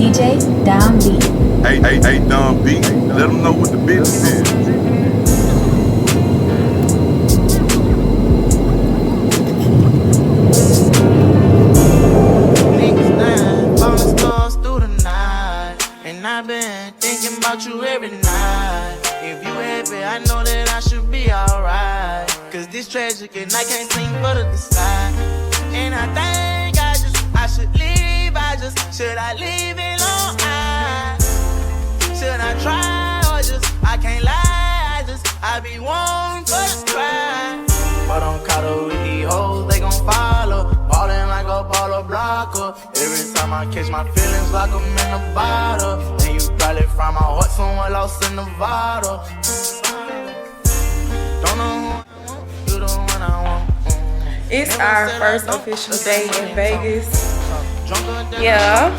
DJ Down Beat. Hey, Down Beat. Let them know what the business is. I've been thinking about you every night. If you happy, I know that I should be alright. Cause this tragic and I can't seem for to decide. And I think I should leave. Should I leave it alone? Should I try or I can't lie. I be one for the try. But I'm caught up with these hoes, they gon' follow. Ballin' like a baller blocker. Every time I catch my feelings like I'm in a bottle. And you probably find my heart somewhere lost in Nevada. Don't know who I want, you the one I want. It's our first official day in Vegas. Yeah.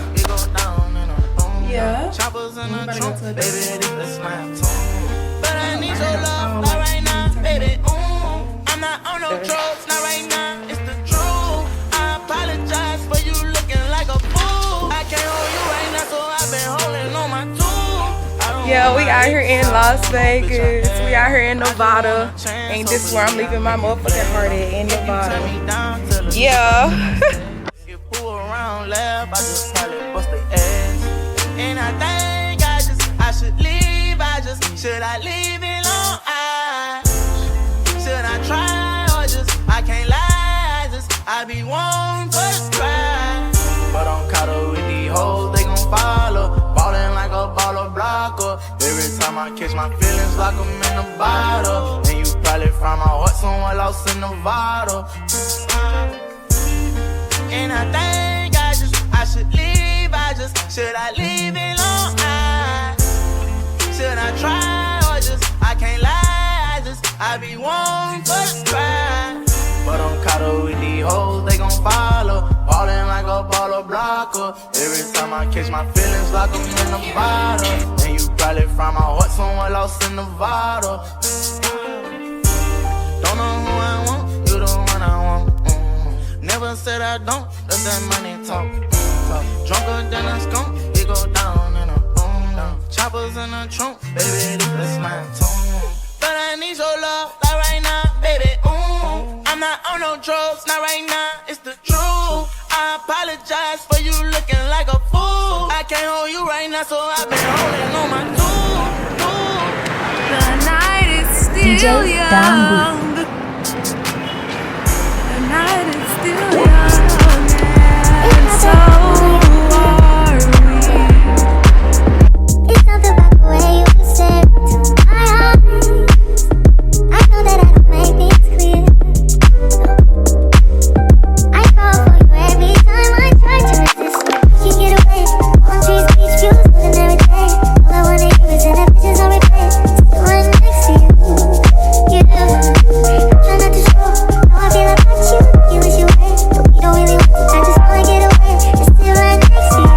Yeah. Choppers in the trunk, baby, this is my tune. But I need your love, not right now, baby. I'm not on no drugs, not right now, it's the truth. I apologize for you looking like a fool. I can't hold you right now, so I've been holding on my tool. Yeah, we out here in Las Vegas. We out here in Nevada. And this is where I'm leaving my motherfucking heart at, in Nevada. Yeah. If who around laugh, I just probably bust their ass. And I think I should leave. Should I leave it alone? Should I try or I can't lie. I be one for the try. But I'm caught up with these hoes, they gon' follow. Ballin' like a baller blocker. Every time I catch my feelings like I'm in a bottle. And you probably find my heart somewhere lost in Nevada. And I think I should leave. Should I leave it alone? Should I try or I can't lie. I be one for the try. But I'm caught up with these hoes, they gon' follow. Ballin' like a baller blocker. Every time I catch my feelings like I'm in a bottle. And you probably find my heart somewhere lost in Nevada. Don't know who I want, you the one I want. Never said I don't, let that money talk. Drunker than a skunk, it go down in a boom. Choppers in the trunk, baby, this is my tune. But I need your love, like right now, baby, I'm not on no drugs, not right now, it's the truth. I apologize for you looking like a fool. I can't hold you right now, so I've been holding on my tool. The night is still DJ young. The night is still young. And so are we. It's something about the way you stare into my eyes. I know that I don't make things clear. I fall for you every time I try to resist you. You get away, palm trees, beach views, ordinary day. All I wanna hear is in the pictures on replay. Still right next to you. You try not to show how I feel about you. You wish you were, but we don't really want. I just wanna get away. It's still right next to you.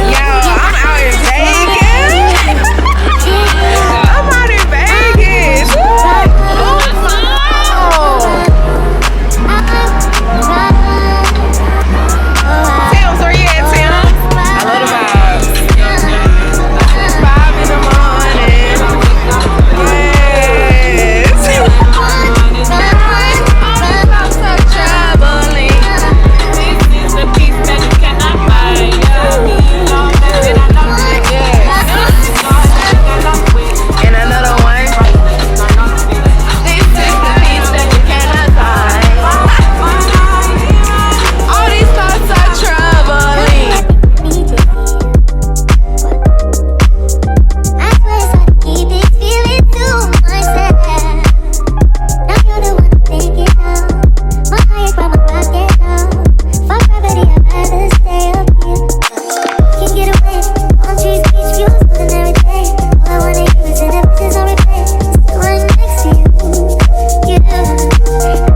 Yo, I'm out in Vegas. I'm out in Vegas. Oh, Tim's, where you at, Tim? I love the vibes. 5 in the morning. Yes. I'm so troubling. This is the peace that you cannot buy. And another one. This is the peace that you cannot buy. All these thoughts are troubling. I swear it's hard to keep these feelings to myself. Now you're the one I'm thinking of. My heart from my rocket down. For gravity, I'd rather stay up here. Can't get away. Palm trees, beach views, ordinary day. All I wanna hear is in the pictures on replay. Still right next to you. You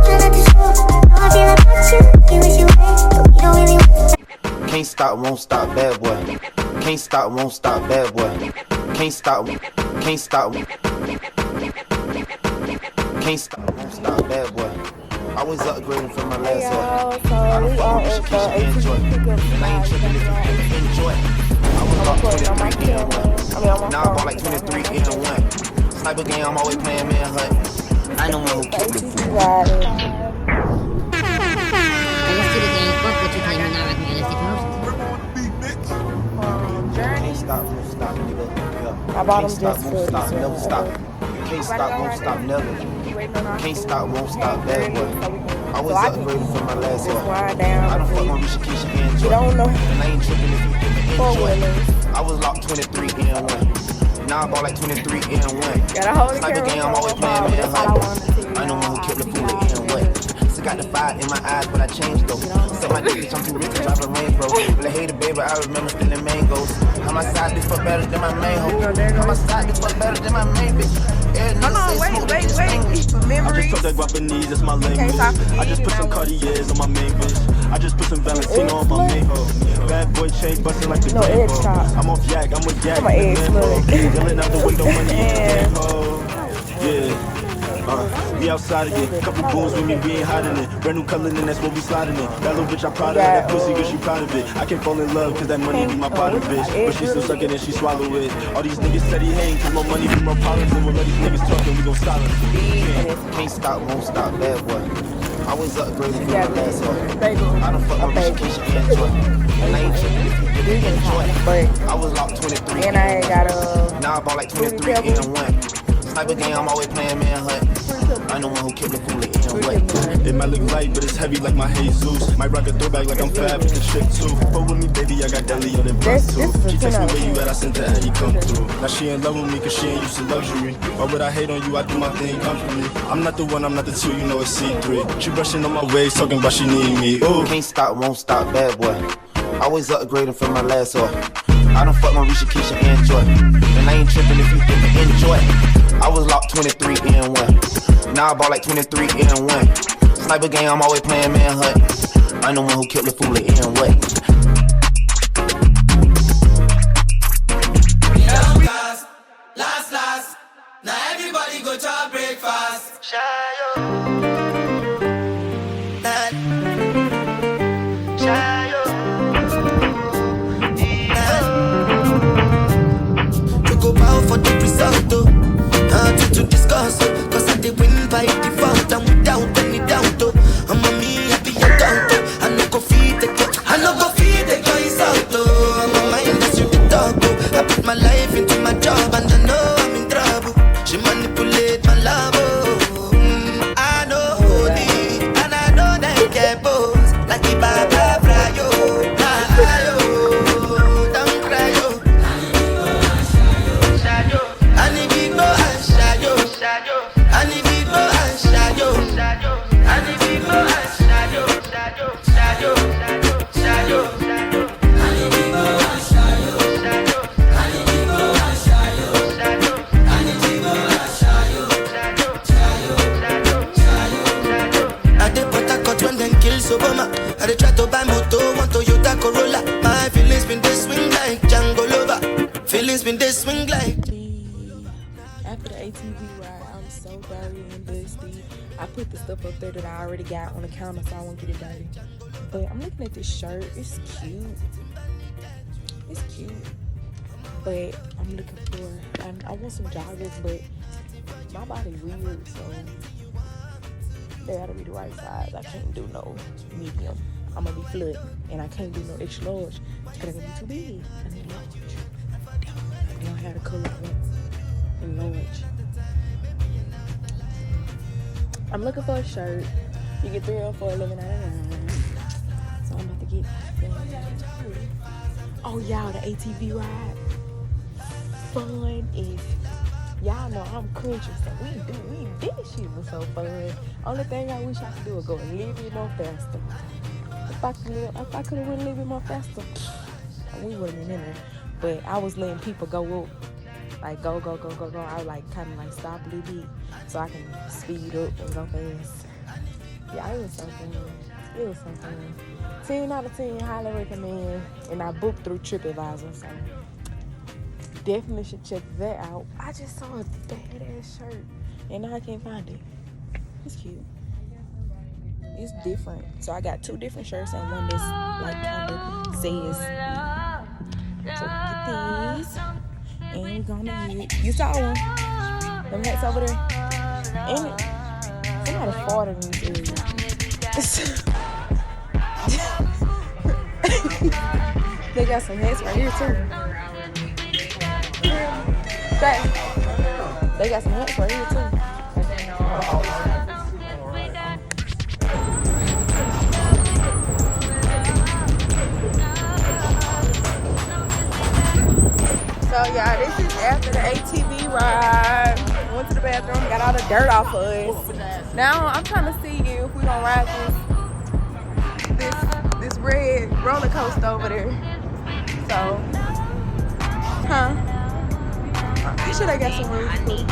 try not to show how I feel about you. You wish you were, but we don't really want. Can't stop, won't stop, bad boy. Can't stop, won't stop, bad boy. Can't stop, can't stop. Can't stop, won't stop, bad boy. I was upgrading from my last one. So we are at the ATV pickup And I ain't tripping if you enjoy. I was up 23 and 1. Now I bought like 23 and 1. Sniper game, I'm always playing manhunt. I know one who killed the fool. Can't stop, won't stop, nigga. Yeah. I bought Can't them stop, just won't for stop, this never stop. You can't stop, won't stop, never. Can't stop, won't stop, bad boy. I was upgrading from my last one. I don't fuck on Risha Keisha and You don't know. And I ain't tripping if you Four enjoy. wheelers. I was locked 23 and 1. Now I bought like 23 and 1. Gotta hold the Sniper game, I'm always playing camera. That's all I manhunt. wanted to see. I know one who killed the fool and what. Still got the fire in my eyes, but I changed though. Set my dick, bitch, I'm too rich to drive a Range Rover. But I hated baby, I remember stealing mangoes. On my side, this fuck better than my main hoe. On my side, this fuck better than my main bitch. Hold on, wait. I just Memories. took that Guapanese, that's my language. I just put some Cartiers on my main bitch. I just put some Valentino on my main hoe. Bad boy chain busting like the No, rainbow. egg chop. I'm off yak, I'm with yak. I'm an egg slut. Yelling out the window, money in the Yeah. rainbow. Yeah. We outside again, couple booms with me, we ain't hiding it. Brand new color, and that's what we sliding in. That little bitch, I'm proud of her. That pussy, girl, she proud of it. I can't fall in love, cause that money be my part of bitch. But she still suck it and she swallow it. All these niggas said he hating, cause more money be more problems. And we'll let these niggas talk and we gon' silence. Can't stop, won't stop, bad boy. I was upgrading from my last one. I don't fuck on Risha Keisha and And I ain't tripping if you enjoy. I was locked 23 And I ain't got a. Now I bought like 23 and 1. Sniper game, I'm always playing manhunt. I know one who killed the fool and what. It might look light, but it's heavy like my Jesus. Might rock a throwback like I'm fab with the chick too. But with me, baby, I got deli on them plus too. She text me where you at, I sent her and you come through. Now she in love with me cause she ain't used to luxury. Why would I hate on you? I do my thing comfortably. I'm not the one, I'm not the two, you know it's C3. She brushing on my waist, talking about she need me. Ooh. Can't stop, won't stop, bad boy. I was upgrading from my last one. I don't fuck on Risha Keisha and And I ain't tripping if you enjoy. I was locked 23 and 1. Now I bought like 23 and 1. Sniper game, I'm always playing manhunt. I know one who killed the fool and what. Last. Now everybody go to breakfast. Go bow for the result, to discuss, cause I did win by default, and without any doubt, I'm a me happy adult, I no go feed the choice out, I'm a mind that's you the dog, I put my life into my job, and I know I'm in trouble, she manipulate my love, I know holy, and I know that get boss, like the bad frayo, don't cry, I dey try to buy moto, want Toyota Corolla. My feelings been they swing like Django Lover. Feelings been they swing like. After the ATV ride, I'm so dirty and dusty. I put the stuff up there that I already got on the counter so I won't get it dirty. But I'm looking at this shirt. It's cute. But I'm looking for, I want some joggers, but my body weird, so they gotta be the right size. I can't do no medium. I'm gonna be flooding, and I can't do no extra large because it's gonna be too big. I need large. I know how to color it in large. I'm looking for a shirt. You get 3 or 4, $11.99. So I'm about to get that. Oh, y'all, the ATV ride. Fun is, y'all know I'm country, so this shit was so fun. Only thing I wish I could do is go a little bit more faster. If I could have went a little bit more faster, we would have been in there. But I was letting people go up, like go. I was like kind of like stop a little bit so I can speed up and go fast. Yeah, it was so fun. 10 out of 10, highly recommend. And I booked through TripAdvisor, so definitely should check that out. I just saw a badass shirt and now I can't find it. It's cute. it's different. So I got 2 different shirts and one that's like kind of says. So get these, and we're gonna get. You saw one. Them hats over there. And somebody farted in this area. They got some hats right here too. They got some hats right here too. So yeah, this is after the ATV ride. Went to the bathroom, got all the dirt off of us. Now I'm trying to see if we gonna ride this red roller coaster over there. So, you should have got some room too.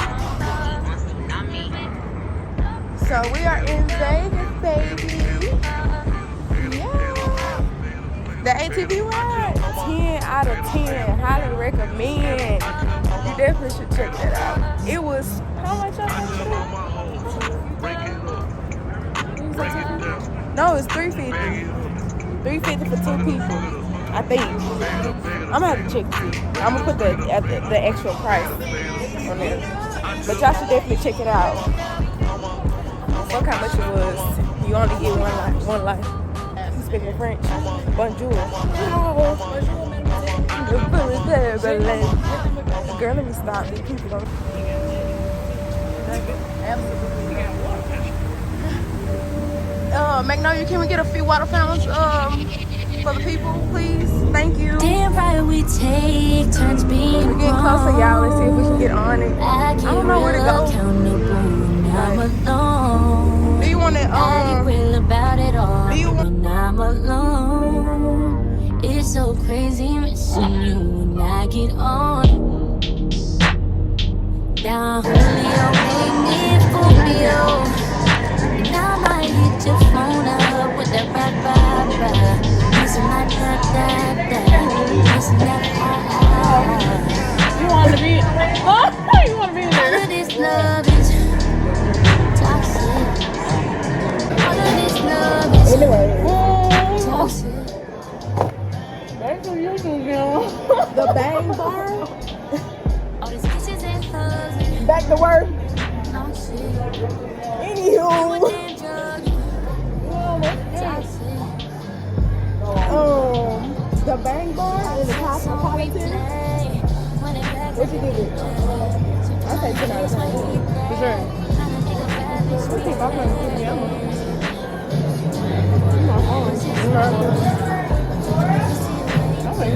So we are in Vegas, baby. Yeah. The ATV ride, 10 out of 10. Highly recommend. You definitely should check that out. It was how much? No, it's $350. $350 for 2 people. I think. I'm gonna have to check to see. I'm gonna put the actual price on there. But y'all should definitely check it out. Look how much it was. You only get one life. You speaking French? Bonjour. Girl, let me stop. These people don't. Magnolia, can we get a few water fountains for the people, please? Thank you. Damn right we take turns being We're getting closer, y'all. Let's see if we can get on it. I don't know where to go. I'm alone. Do you want it? Real about it all. Do you want? When I'm alone, it's so crazy missing you when I get on. Down Julio, make me Fulvio. And I might hit your phone up with that bye. Missing that. Missing that. You want to be? Oh, you want to be in there? All of this love is toxic. All of this love is toxic. That's what you do, girl. The bang bar. All these kisses and hugs. Back to work. Toxic. Anywho. The bang bar in the Cosmopolitan. What you give it? I'll say 10 out of 10. For sure. Let's see if I'm going to put me on. I'm going to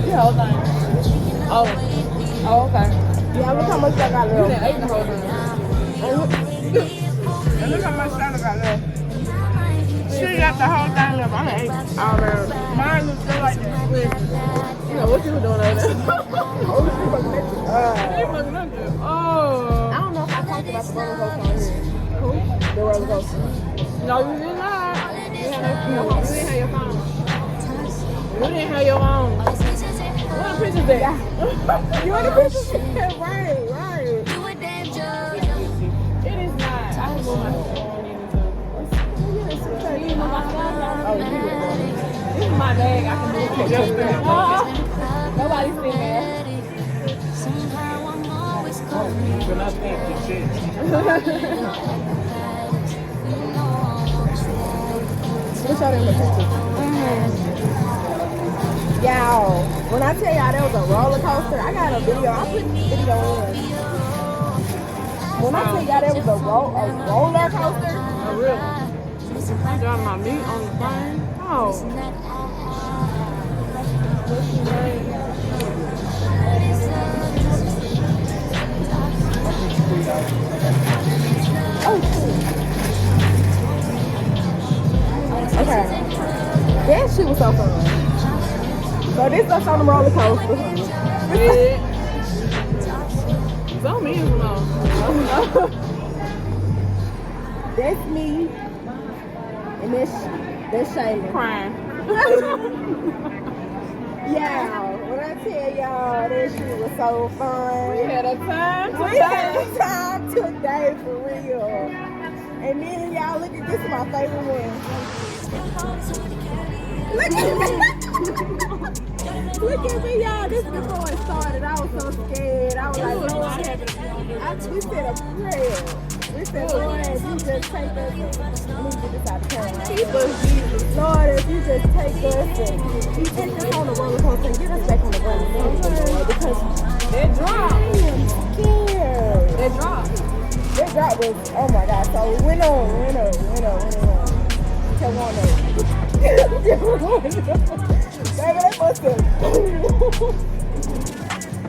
the whole thing. Oh, okay. Yeah, look how much I got left. You done ate the whole thing. And look how much I got left. She got the whole thing left. I done ate all around. Mine looks just like that. You know what you were doing over there? I don't know if I talked about the roller coaster on here. Who? The roller coaster. No, you did not. You didn't have your phone. You didn't have your own. What a picture there? You want a picture there? Right. It is not. I can move my phone. Oh, this is my bag. I can move pictures. Nobody's seen that. You're not paying for shit. We'll show them the pictures. Y'all, when I tell y'all there was a roller coaster, I got a video. I put the video in. When I tell y'all there was a roller coaster. Oh, really? I got my meat on the thing. Oh. Okay. That shit was so fun. So this is us on the roller coaster. Yeah. Some is no. That's me. And that's Shayla. Crying. Yeah, when I tell y'all that shit was so fun. We had a time today for real. And then y'all look at this is my favorite one. Look at me. Look at me, y'all. This before it started. I was so scared. I was like, Lord, we said a prayer. We said, Lord, if you just take us and let me get this out of town. Keep us, Jesus. Lord, if you just take us and you take us on the roller coaster and get us back on the roller coaster, Lord, because that drop. I am scared. That drop. That drop was, oh my God. So we went on. Kept on there. Baby, that must have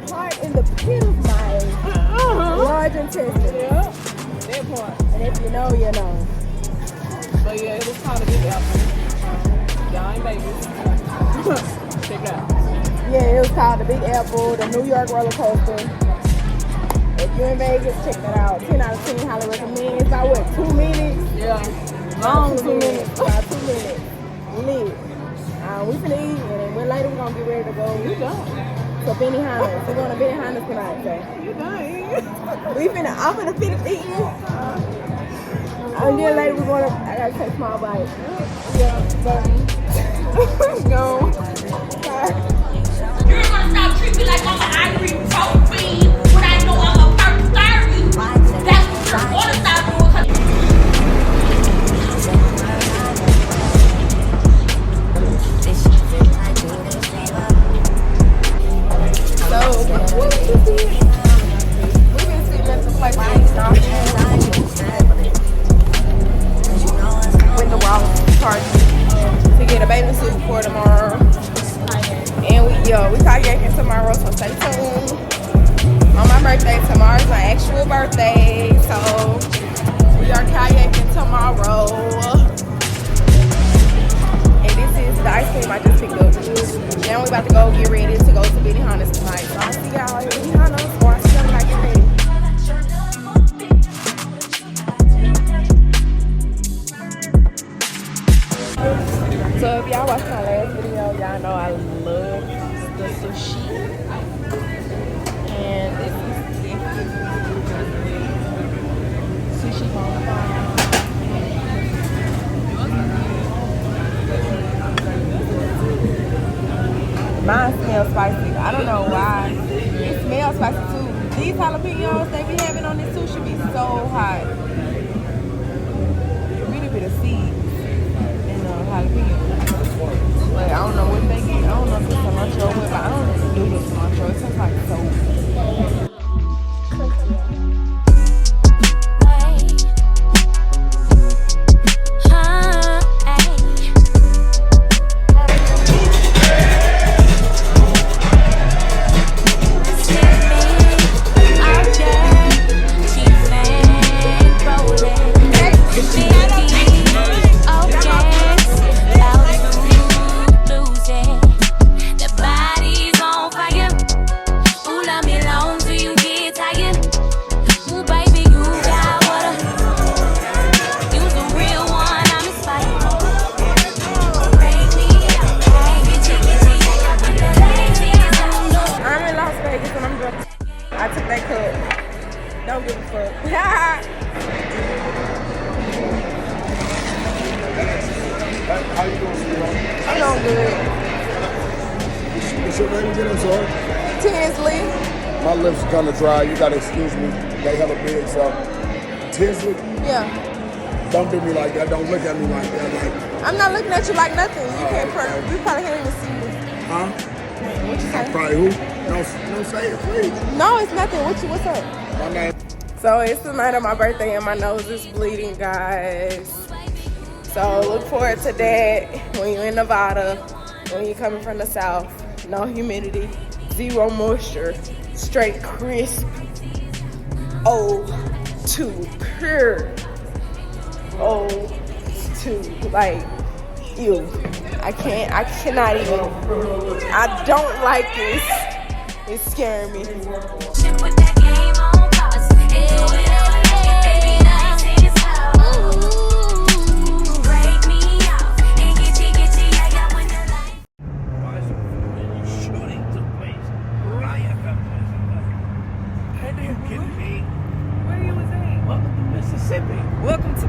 heart in the pit of my large intestine. Yeah, that part. And if you know, you know. But yeah, it was called a big apple. Y'all ain't babies. Check it out. Yeah, it was called the Big Apple, the New York roller coaster. If you're in Vegas, check that out. 10 out of 10, highly recommend. It's about what, 2 minutes? Yeah. Long 2 minutes. About 2 minutes. Lit. We finna eat, and then later we're gonna get ready to go. We done. So Benihana's. We're going to Benihana's tonight, so. You done. I'm finna finish eating. And then later we're gonna, I gotta take small bites. Yeah, but. Go. You're gonna stop treating me like I'm an ivory trophy when I know I'm a purple 30. That's what you're gonna stop doing. So, what did you see? We've been sitting at the place with the Ross party to get a bathing suit for tomorrow. And we kayaking tomorrow, so stay tuned. On my birthday, tomorrow's my actual birthday, so we are kayaking tomorrow. And this is the ice cream I just picked up. Now we about to go get ready to go to Benihana's tonight. So I'll see y'all at Benihana's, or I'll see y'all when I get ready. So if y'all watched my last video, y'all know I love the sushi. And this is the sushi bonbon. Mine smells spicy. I don't know why. It smells spicy too. These jalapenos they be having on this sushi be so hot. A little bit of seeds and jalapeno. But I don't know what they get. I don't know if it's cilantro or what, but I don't do the cilantro. It tastes like soap. Don't give a fuck. How you doing, sweetheart? I'm doing good. What's your name again? I'm sorry. Tinsley. My lips are kind of dry. You gotta excuse me. They hella big, so. Tinsley? Yeah. Don't do me like that. Don't look at me like that. Like. I'm not looking at you like nothing. You can't. You probably can't even see me. Huh? What you say? Probably who? Don't say it, please. No, it's nothing. What's up? My name. So it's the night of my birthday and my nose is bleeding, guys. So look forward to that when you're in Nevada, when you're coming from the south. No humidity, zero moisture, straight crisp. O2 pure. O2 like ew. I cannot even. I don't like this. It's scaring me. Welcome to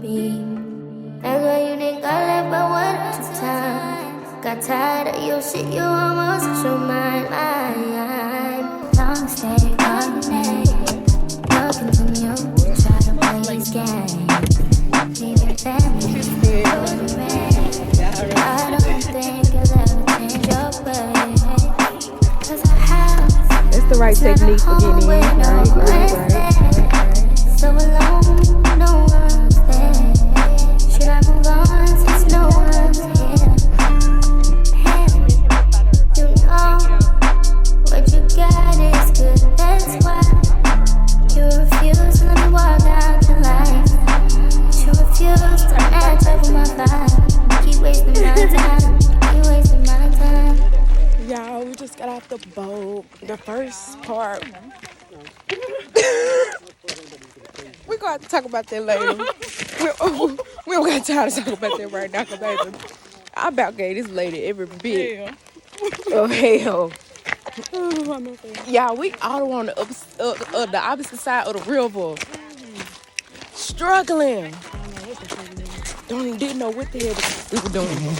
be. That's why you think I left by 1 or 2 times. Got tired of your shit, you almost lost your mind. Long stay all night. Talking to you, try to play this game. Leaving family for the rain. I don't think I'll ever change your way. 'Cause our house, that's the right technique for getting in. Right. So alone, no one's there. Should I move on since no one's here? Hey, you know what you got is good, that's why you refuse to let me walk out your life. You refuse to match up with my vibe. Keep wasting my time, keep wasting my time. Y'all, we just got off the boat. The first part. We're going to have to talk about that later. We don't got time to talk about that right now, baby. I about gave this lady every bit of hell. Y'all, we all on the opposite side of the river. Struggling. Didn't know what the hell we were doing.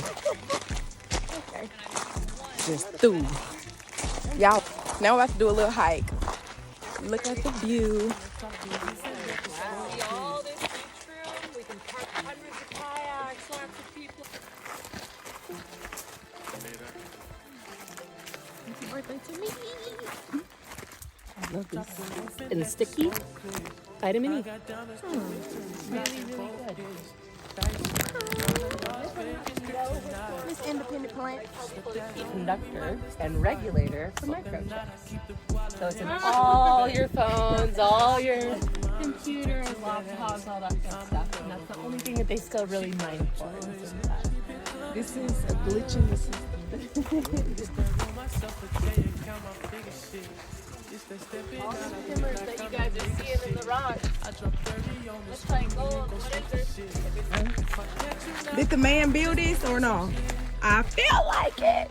Okay. Just through. Y'all, now we're about to do a little hike. Look at the view. All this beach room, we can park hundreds of kayaks, lots of people. Happy birthday to me. I love this. And sticky. Vitamin E. Really, really good. This independent plant. Conductor and regulator for microchips. So it's in all your phones, all your computers, laptops, all that kind of stuff. And that's the only thing that they still really mine for. This is a glitch in the system. All the timbers that you guys are seeing in the rock. Looks like gold. What is it? Did the man build this or no? I feel like it.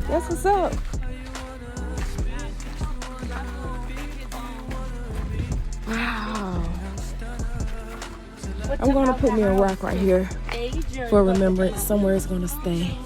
That's what's up. Wow. I'm gonna put me a rock right here for remembrance. Somewhere it's gonna stay.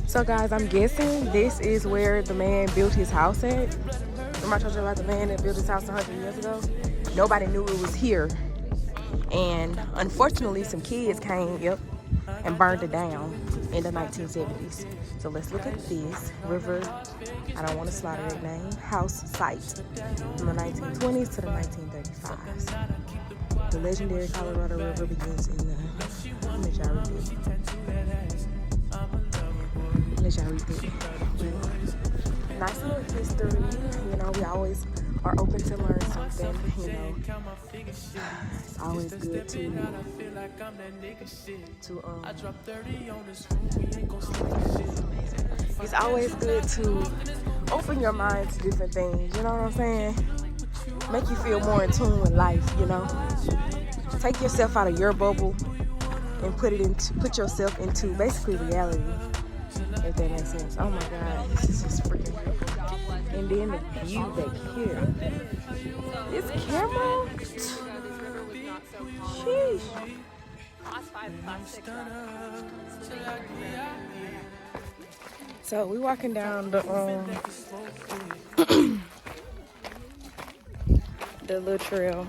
So guys, I'm guessing this is where the man built his house at. Remember I told you about the man that built his house 100 years ago? Nobody knew it was here. And unfortunately, some kids came, and burned it down in the 1970s. So let's look at this river. I don't want to slaughter that name. House site from the 1920s to the 1935s. The legendary Colorado River begins in the... Let y'all read it. Nice little history. You know, we always are open to learn something. You know, it's always good to it's always good to open your mind to different things. You know what I'm saying? Make you feel more in tune with life. You know, take yourself out of your bubble and put yourself into basically reality. If that makes sense. Oh my God, this is just freaking beautiful. And then the view back here. This camera? Sheesh. So we're walking down the the little trail,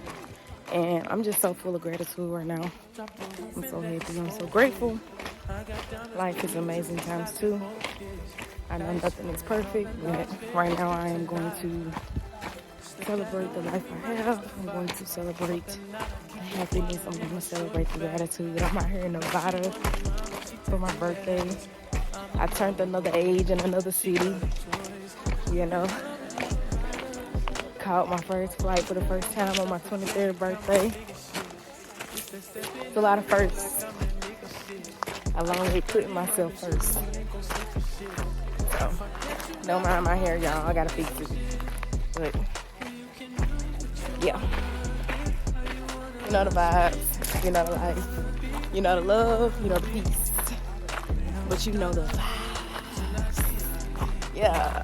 and I'm just so full of gratitude right now. I'm so happy. I'm so grateful. Life is amazing times too. I know nothing is perfect, but right now I am going to celebrate the life I have. I'm going to celebrate the happiness. I'm going to celebrate the gratitude. I'm out here in Nevada for my birthday. I turned another age in another city, you know. Caught my first flight for the first time on my 23rd birthday. It's a lot of firsts. along with putting myself first. So, don't mind my hair, y'all. I gotta fix it. But, yeah. You know the vibes. You know the life. You know the love. You know the peace. But you know the vibes. Yeah.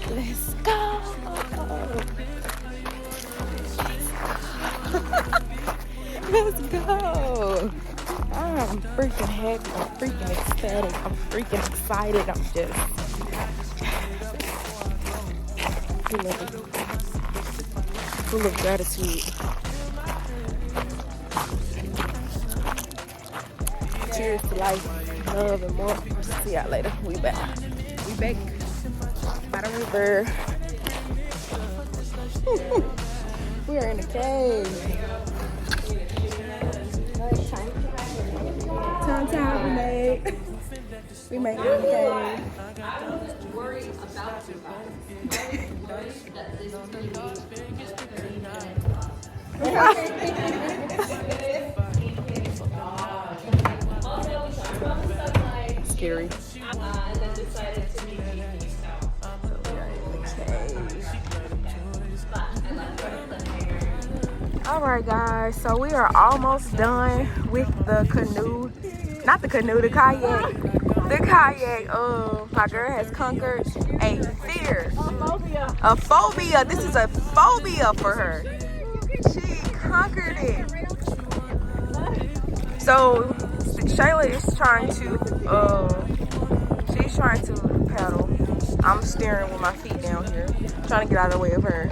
Let's go. Let's go. I'm freaking happy. I'm freaking ecstatic. I'm freaking excited. I'm just full of gratitude. Cheers to life, love, and more. See y'all later. We back. We back by the river. We are in the cave. Time we made. We made it in the cave. I don't worry about you guys. That this Scary. and then decided to meet me. Alright guys, so we are almost done with the canoe. Not the canoe, the kayak. The kayak. My girl has conquered a fear. A phobia. This is a phobia for her. She conquered it. So Shayla is trying to she's trying to paddle. I'm steering with my feet down here, trying to get out of the way of her,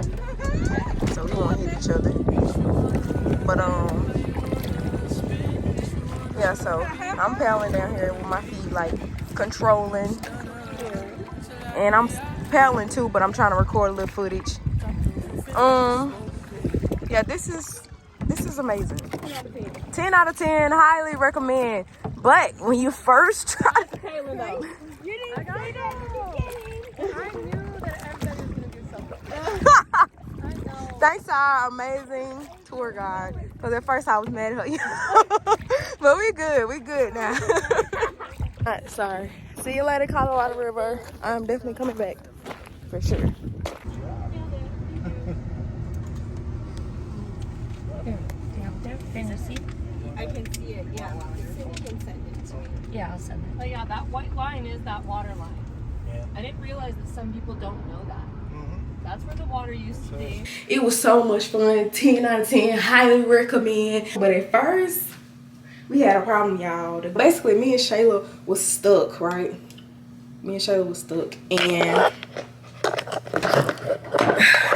so we won't hit each other. But yeah, so I'm paddling down here with my feet like controlling, and I'm paddling too, but I'm trying to record a little footage. Yeah, this is amazing. 10 out of 10, highly recommend. But when you first try to thanks to our amazing tour guide. Because at first I was mad at her. But we good now. Alright, sorry. See you later, Colorado River. I'm definitely coming back. For sure. Can you see? I can see it, yeah. You can send it to me. Yeah, I'll send it. Oh yeah, that white line is that water line. Yeah. I didn't realize that some people don't know that. That's where the water used to be. It was so much fun. 10 out of 10. Highly recommend. But at first, we had a problem, y'all. Basically, me and Shayla was stuck, right? Me and Shayla was stuck. And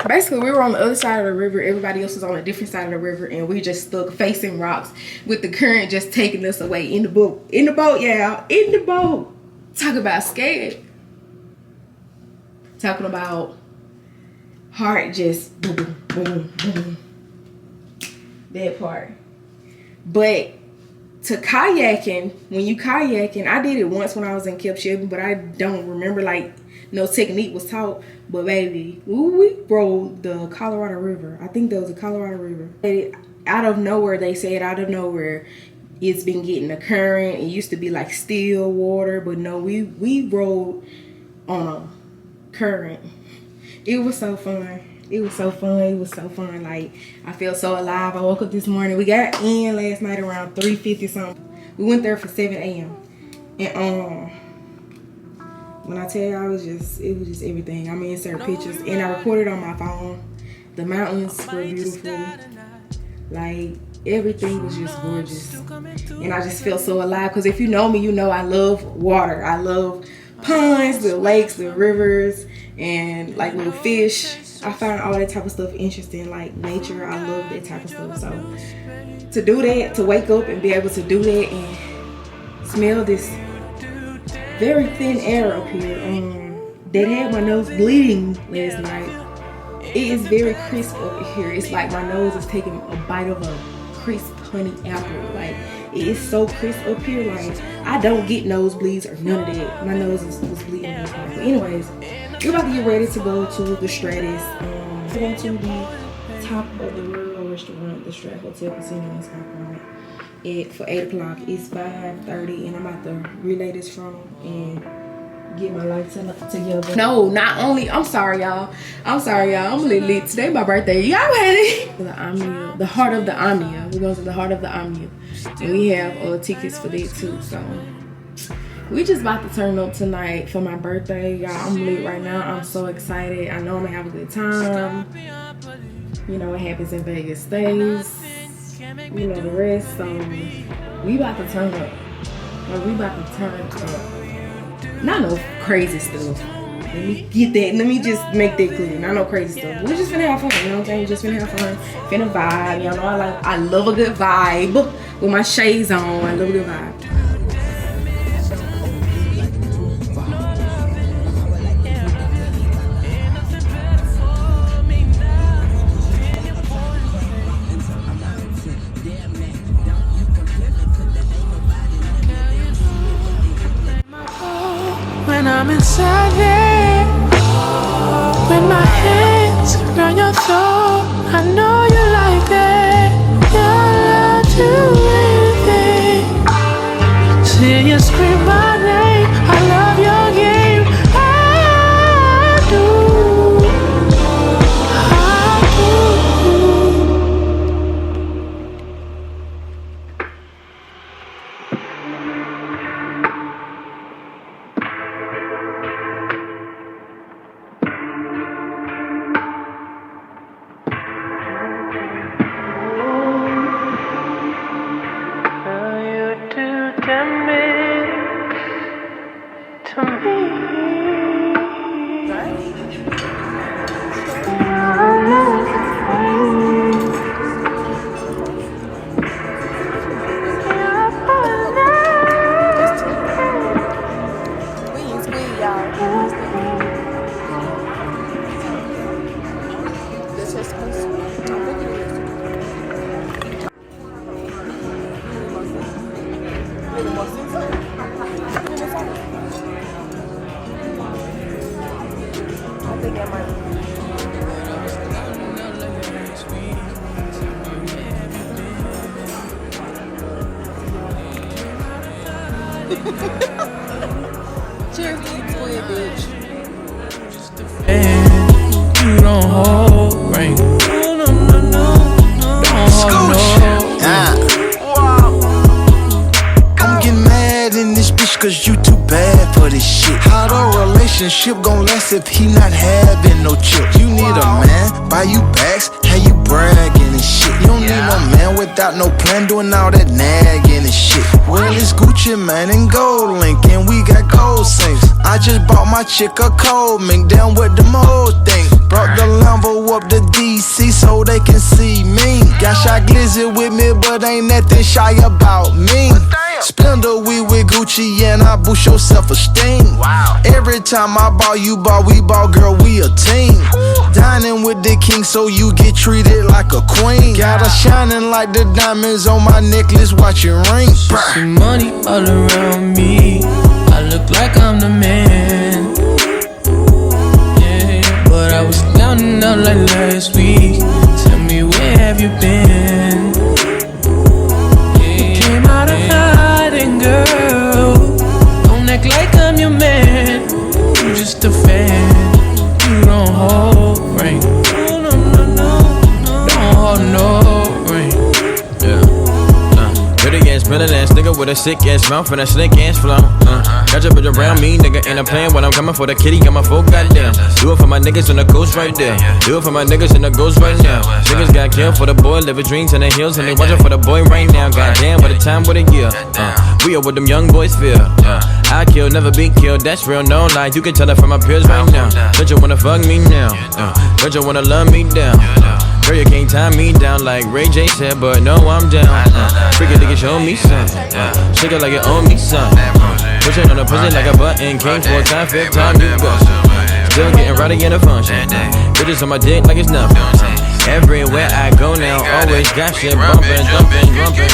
basically, we were on the other side of the river. Everybody else was on a different side of the river. And we just stuck facing rocks with the current just taking us away in the boat. In the boat, y'all. In the boat. Talk about scared. Talking about heart just boom, boom, boom. That part. But to kayaking, when you kayaking, I did it once when I was in Cape Shipping, but I don't remember, like, no technique was taught. But baby, we rode the Colorado River. I think that was the Colorado River. Out of nowhere, they said out of nowhere, it's been getting a current. It used to be like still water, but no, we rode on a current. It was so fun. It was so fun. It was so fun. Like, I felt so alive. I woke up this morning. We got in last night around 3:50 something. We went there for 7 a.m. And when I tell you, it was just everything. I mean, insert pictures, and I recorded on my phone. The mountains were beautiful. Like, everything was just gorgeous, and I just felt so alive. Because if you know me, you know I love water. I love ponds, the lakes, the rivers, and like little fish. I found all that type of stuff interesting, like nature. I love that type of stuff. So to do that, to wake up and be able to do that and smell this very thin air up here that had my nose bleeding last night. It is very crisp up here. It's like my nose is taking a bite of a crisp honey apple. Like, it is so crisp up here. Like, I don't get nosebleeds or none of that. My nose was bleeding last night. But anyways, we're about to get ready to go to the Stratus. We're going to the top of the rural restaurant, the Strat Hotel Casino in South Carolina. for 8 o'clock. It's 5:30, and I'm about to relay this phone and get my life together. No, not only. I'm sorry, y'all. I'm a little lit. Today my birthday. Y'all ready? The heart of the Omnia. We're going to the heart of the Omnia. And we have tickets for that too. So we just about to turn up tonight for my birthday. Y'all, I'm lit right now. I'm so excited. I know I'm gonna have a good time. You know what happens in Vegas stays. You know the rest. So we about to turn up. Like, we about to turn up. Not no crazy stuff. Let me get that. Let me just make that clear. Not no crazy stuff. We just finna have fun. You know what I'm saying? Just finna have fun. Finna vibe. Y'all know I love a good vibe. With my shades on, I love a good vibe. When I'm inside there, with my hands around your throat, I know you like that. You'll do anything. See you scream my name. I love your game. I do. Cheers to you, twin, bitch. You don't hold ring. No, don't hold I'm getting mad in this bitch cause you too bad for this shit. How the relationship gon' last if he not having no chips? You need a man, buy you bags, how you bragging and shit. You don't need no man without no plan, doing all that nagging and shit. Well, it's Gucci, man, and Gold Link, and we got gold sinks. I just bought my chick a cold mink, down with the whole thing. Brought the Lambo up to DC so they can see me. Got shot glizzy with me, but ain't nothing shy about me. Spend a week with Gucci and I boost your self-esteem. Wow. Every time I ball, you ball, we ball, girl, we a team. Dining with the king so you get treated like a queen. Got her shining like the diamonds on my necklace, watching rings. See money all around me, I look like I'm the man. Yeah, but I was counting out like last week. Tell me, where have you been? Yeah, came out of hiding, girl. Don't act like I'm your man. You just a fan. You don't hold ring. Don't hold no ring. Dirty ass, smelling ass nigga with a sick ass mouth and a slick ass flow. Got your bitch around me, nigga, ain't a plan when I'm coming for the kitty. Got my folk, goddamn. Do it for my niggas and the ghost right there. Do it for my niggas and the ghost right now. Niggas got killed for the boy, living dreams in the hills, and they watching for the boy right now. Goddamn, what a time, what a year. We are what them young boys feel. I kill, never be killed, that's real, no lie. You can tell that from my peers right now. Don't you wanna fuck me now? Don't you wanna love me down? Girl, you can't tie me down like Ray J said, but no, I'm down. Freaky nigga, show me something. Shake it like you owe me something. Push it on the pussy like a button. Came for a time, fifth time you go. Still getting rowdy in the function. Bitches on my dick like it's nothing. Everywhere I go now, always got shit bumping,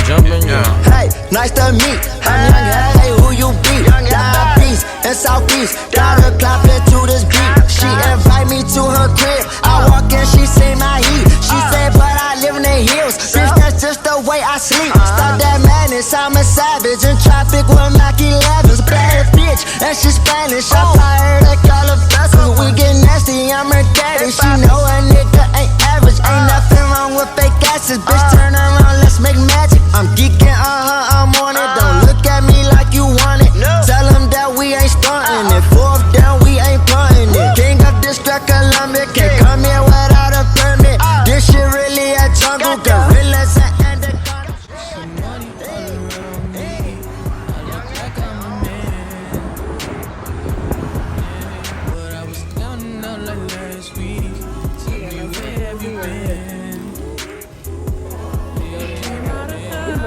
jumping, yeah. Hey, nice to meet. I'm young, hey, who you be? Down east and southeast, daughter clapping to this beat. She invite me to her crib. I walk in, she say my heat. She said, but I live in the hills. Bitch, that's that's just the way I sleep. Start that madness, I'm a savage. In traffic with Mac 11s. Bad bitch, and she Spanish. I fly her to call her vessels. We get nasty, I'm her daddy. She know a nigga ain't average. Ain't nothing wrong with fake asses. Bitch, turn around, let's make magic. I'm geeking on her, I'm on it. Don't look at me like you want it. Tell them that we ain't stunting it. Fourth down, we ain't punting it. King of District Columbia, can't come here without a permit. This shit really a jungle, gorillas and anacondas.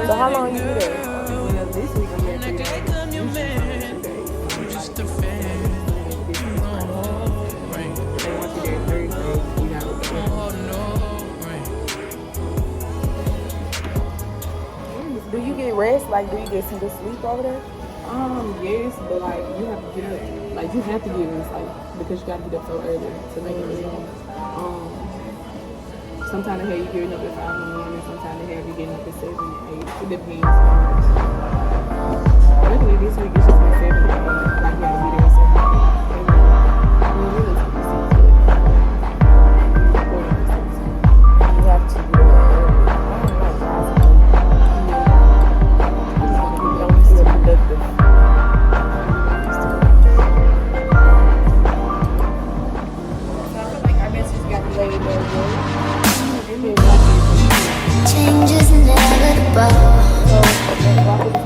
So how long you there? This week I'm there 3 days. Do you get rest? Like, do you get some good sleep over there? Yes, but like you have to get up. Like you have to get rest, like because you gotta get up so early to make it in. Sometimes they have you getting up at 5 in the morning, sometimes they have you getting up at 7, 8. It depends. Luckily this week it's just been 7 to 8. Like you gotta be there at 7 to 8. Really it's pretty simple. You have to do it early. I don't like rising. You don't feel productive. So I feel like our message got delayed there, boy. Change is inevitable. So, okay,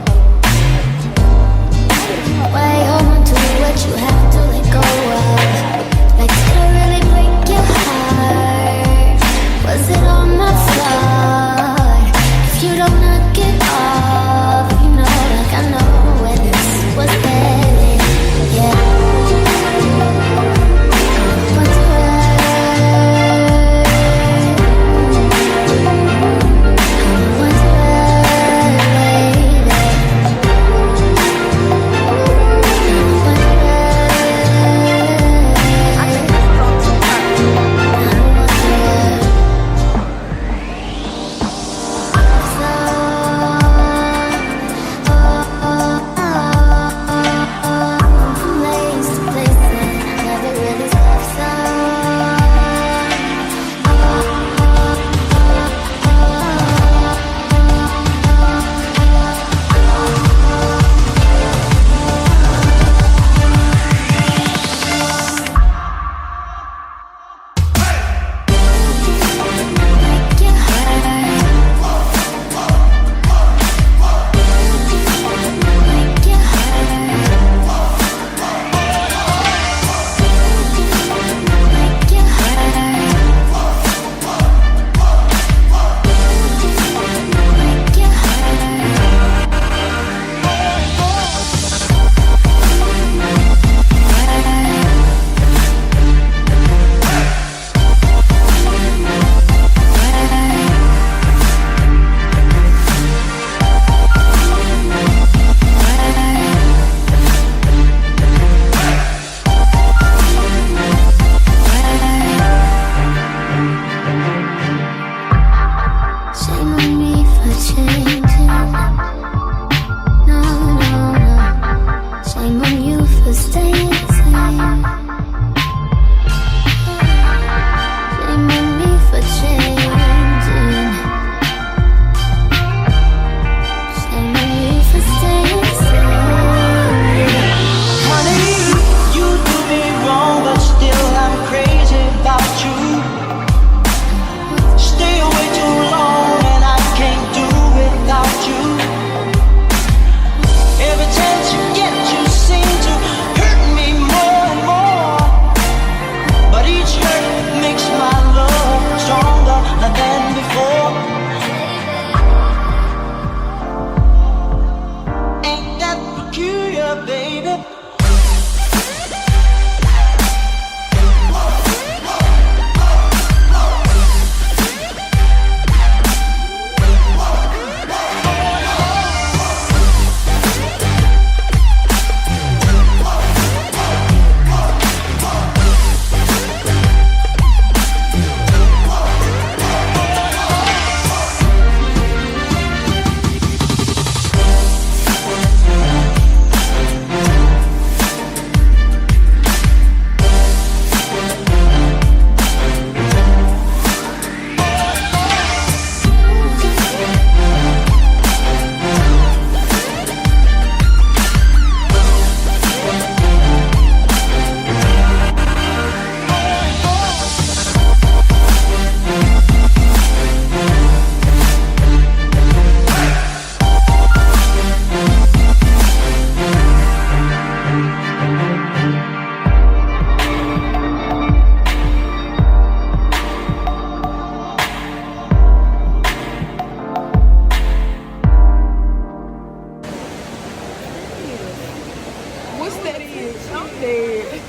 What's that is? I'm dead.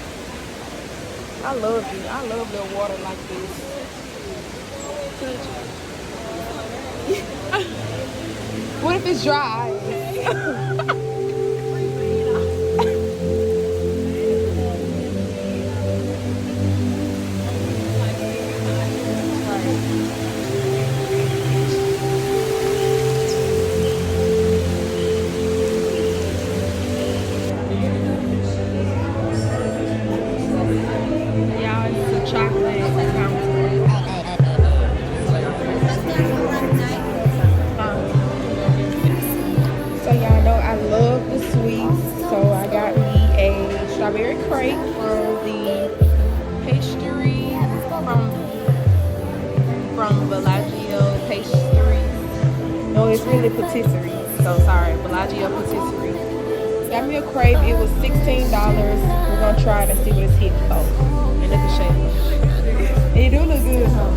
I love it. I love the water like this. What if it's dry? Yeah, it's a chocolate fountain. So y'all know I love the sweets, so I got me a strawberry crepe from the pastry from Bellagio Pastries. No, it's really patisserie. So sorry, Bellagio Patisserie. Got me a crepe. It was $16. We're gonna try it and see what it's hitting for. And look at shape. It do look good, huh?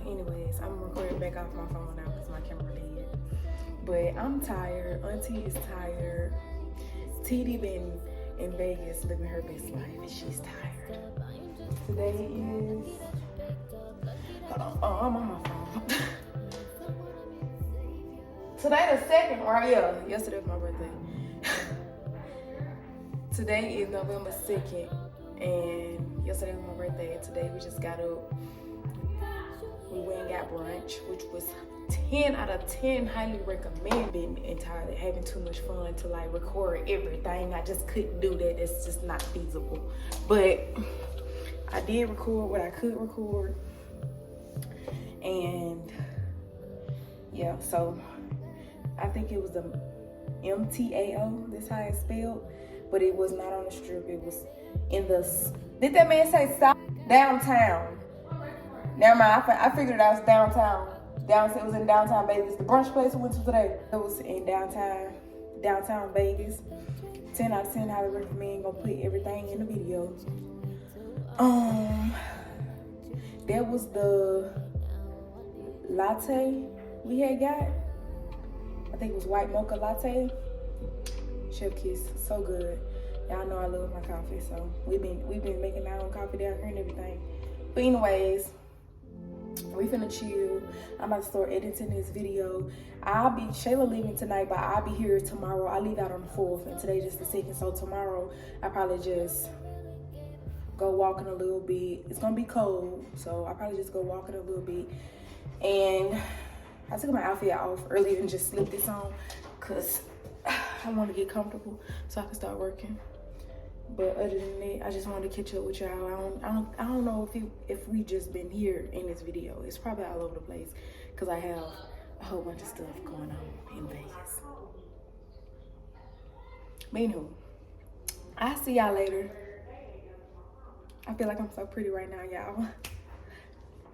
Anyways, I'm recording back off my phone now because my camera dead. But I'm tired. Auntie is tired. TD been in Vegas living her best life and she's tired. Today is... Oh, I'm on my phone. Today the 2nd, right? Yeah, yesterday was my birthday. Today is November 2nd and yesterday was my birthday and today we just got up. We went and got brunch, which was 10 out of 10, highly recommend. Been entirely having too much fun to like record everything. I just couldn't do that. It's just not feasible. But I did record what I could record. And yeah, so I think it was a MTAO, that's how it's spelled. But it was not on the strip, it was in the, did that man say south? Downtown. Never mind, I figured it out. It was downtown. It was in downtown Vegas. The brunch place we went to today, it was in downtown Vegas. 10 out of 10, highly recommend. Gonna put everything in the video. That was the latte we had got. I think it was white mocha latte. Chef kiss, so good. Y'all know I love my coffee, so we've been making our own coffee down here and everything. But anyways, we finna chill. I'm about to start editing this video. Shayla leaving tonight, but I'll be here tomorrow. I leave out on the 4th, and today just the 2nd. So tomorrow, I probably just go walking a little bit. It's gonna be cold, so I probably just go walking a little bit. And I took my outfit off earlier and just slipped this on, cause I want to get comfortable so I can start working. But other than that, I just wanted to catch up with y'all. I don't know if we just been here in this video. It's probably all over the place because I have a whole bunch of stuff going on in Vegas. But anywho, I'll see y'all later. I feel like I'm so pretty right now, y'all.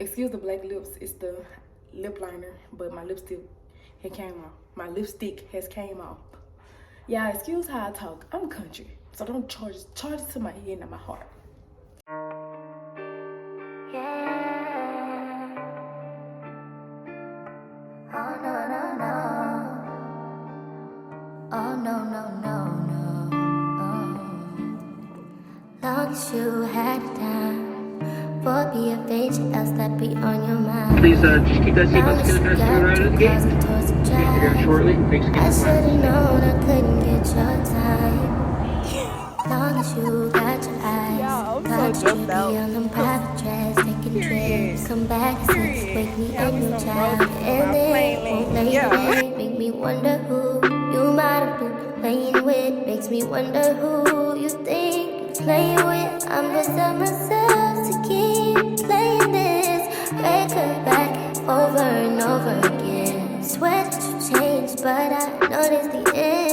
Excuse the black lips. It's the lip liner, but my lipstick had came off. My lipstick has came off. Y'all, excuse how I talk. I'm country, so don't charge it to my head and my heart. Long as you had time. For be a face else that be on your mind. Please just keep that seatbelt together as we ride out of the gate. Be here shortly. Thanks again. I should've known I couldn't get your time. Long as you got your eyes, got you be on them private jets, taking trips, come back and wake me in your child, and then won't lay away, make me wonder who you might have been playing with, makes me wonder who you think you're playing with. I'm gonna tell myself to keep playing this record back over and over again. Swear that you changed, but I noticed the end.